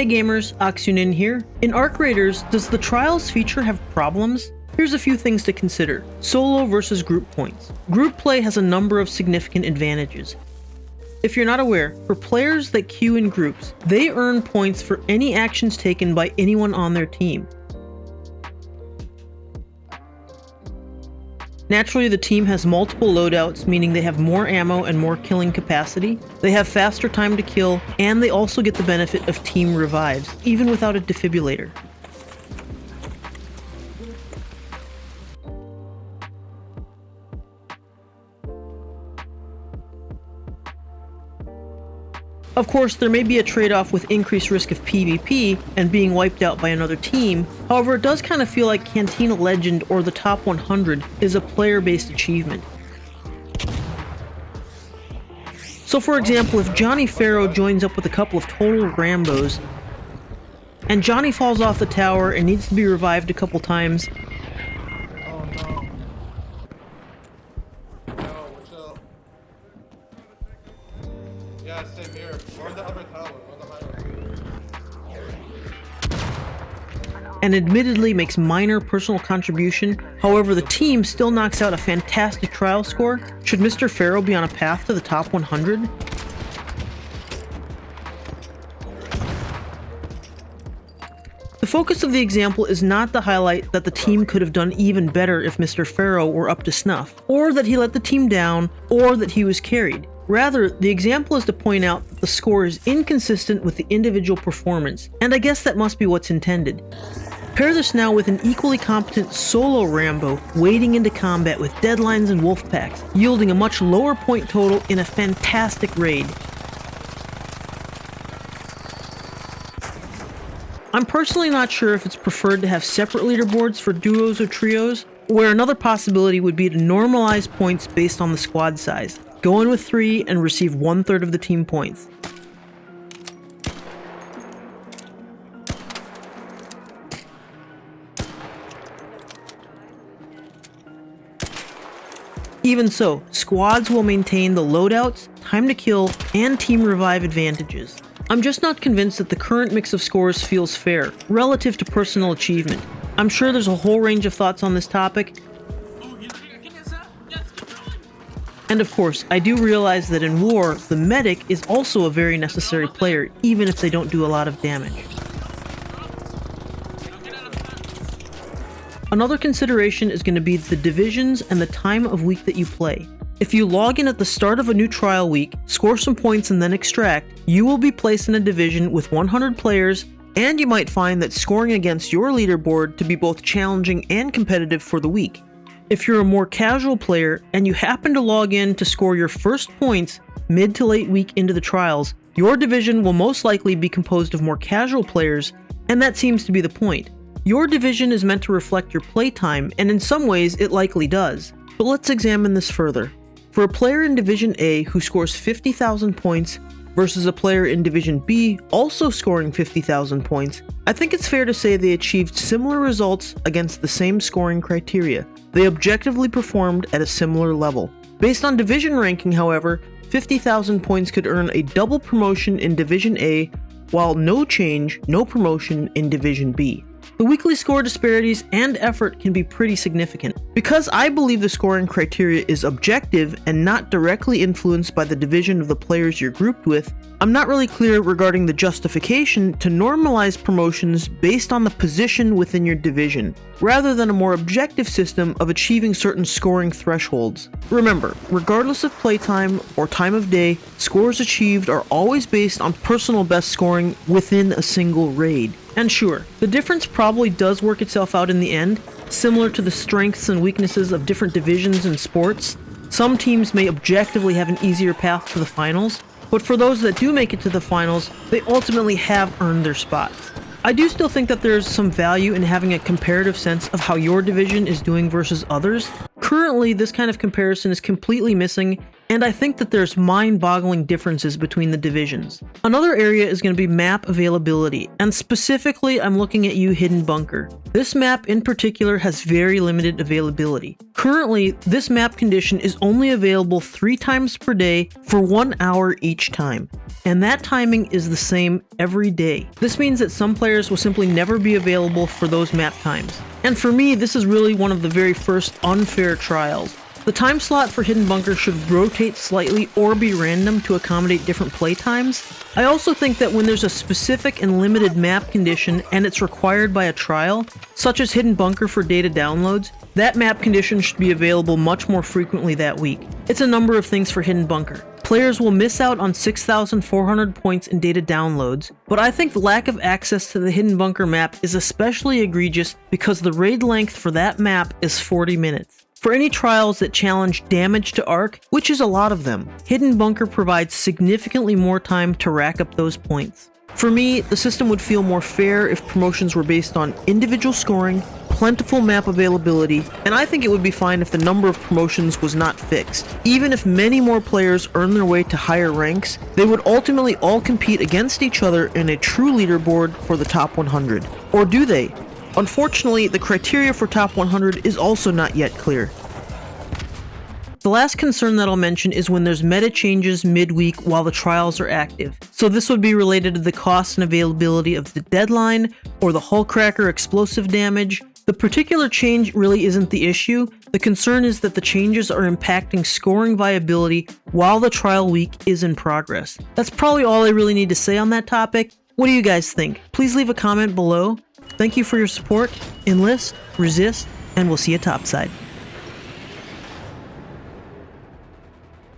Hey gamers, Aksu here. In Arc Raiders, does the Trials feature have problems? Here's a few things to consider. Solo versus group points. Group play has a number of significant advantages. If you're not aware, for players that queue in groups, they earn points for any actions taken by anyone on their team. Naturally, the team has multiple loadouts, meaning they have more ammo and more killing capacity. They have faster time to kill, and they also get the benefit of team revives, even without a defibrillator. Of course, there may be a trade-off with increased risk of PvP and being wiped out by another team. However, it does kind of feel like Cantina Legend or the top 100 is a player-based achievement. So for example, if Johnny Farrow joins up with a couple of total Rambos, and Johnny falls off the tower and needs to be revived a couple times, Yeah, same here. We're on the other tower. We're on the highway. and admittedly makes minor personal contribution, however the team still knocks out a fantastic trial score, should Mr. Farrow be on a path to the top 100? The focus of the example is not to highlight that the team could have done even better if Mr. Farrow were up to snuff, or that he let the team down, or that he was carried. Rather, the example is to point out that the score is inconsistent with the individual performance, and I guess that must be what's intended. Pair this now with an equally competent solo Rambo wading into combat with deadlines and wolf packs, yielding a much lower point total in a fantastic raid. I'm personally not sure if it's preferred to have separate leaderboards for duos or trios, where another possibility would be to normalize points based on the squad size. Go in with 3 and receive 1/3 of the team points. Even so, squads will maintain the loadouts, time to kill, and team revive advantages. I'm just not convinced that the current mix of scores feels fair, relative to personal achievement. I'm sure there's a whole range of thoughts on this topic, and of course, I do realize that in war, the medic is also a very necessary player, even if they don't do a lot of damage. Another consideration is going to be the divisions and the time of week that you play. If you log in at the start of a new trial week, score some points and then extract, you will be placed in a division with 100 players, and you might find that scoring against your leaderboard to be both challenging and competitive for the week. If you're a more casual player and you happen to log in to score your first points mid to late week into the trials, your division will most likely be composed of more casual players, and that seems to be the point. Your division is meant to reflect your playtime, and in some ways it likely does. But let's examine this further. For a player in Division A who scores 50,000 points versus a player in Division B also scoring 50,000 points, I think it's fair to say they achieved similar results against the same scoring criteria. They objectively performed at a similar level. Based on division ranking, however, 50,000 points could earn a double promotion in Division A, while no change, no promotion in Division B. The weekly score disparities and effort can be pretty significant. Because I believe the scoring criteria is objective and not directly influenced by the division of the players you're grouped with, I'm not really clear regarding the justification to normalize promotions based on the position within your division, rather than a more objective system of achieving certain scoring thresholds. Remember, regardless of playtime or time of day, scores achieved are always based on personal best scoring within a single raid. And sure, the difference probably does work itself out in the end, similar to the strengths and weaknesses of different divisions in sports. Some teams may objectively have an easier path to the finals, but for those that do make it to the finals, they ultimately have earned their spot. I do still think that there's some value in having a comparative sense of how your division is doing versus others. Currently, this kind of comparison is completely missing, and I think that there's mind-boggling differences between the divisions. Another area is going to be map availability, and specifically I'm looking at you, Hidden Bunker. This map in particular has very limited availability. Currently, this map condition is only available 3 times per day for 1 hour each time, and that timing is the same every day. This means that some players will simply never be available for those map times. And for me, this is really one of the very first unfair trials. The time slot for Hidden Bunker should rotate slightly or be random to accommodate different play times. I also think that when there's a specific and limited map condition and it's required by a trial, such as Hidden Bunker for data downloads, that map condition should be available much more frequently that week. It's a number of things for Hidden Bunker. Players will miss out on 6,400 points in data downloads, but I think the lack of access to the Hidden Bunker map is especially egregious because the raid length for that map is 40 minutes. For any trials that challenge damage to Arc, which is a lot of them, Hidden Bunker provides significantly more time to rack up those points. For me, the system would feel more fair if promotions were based on individual scoring, plentiful map availability, and I think it would be fine if the number of promotions was not fixed. Even if many more players earn their way to higher ranks, they would ultimately all compete against each other in a true leaderboard for the top 100. Or do they? Unfortunately, the criteria for top 100 is also not yet clear. The last concern that I'll mention is when there's meta changes midweek while the trials are active. So this would be related to the cost and availability of the deadline, or the hull cracker explosive damage. The particular change really isn't the issue. The concern is that the changes are impacting scoring viability while the trial week is in progress. That's probably all I really need to say on that topic. What do you guys think? Please leave a comment below. Thank you for your support. Enlist, resist, and we'll see you topside.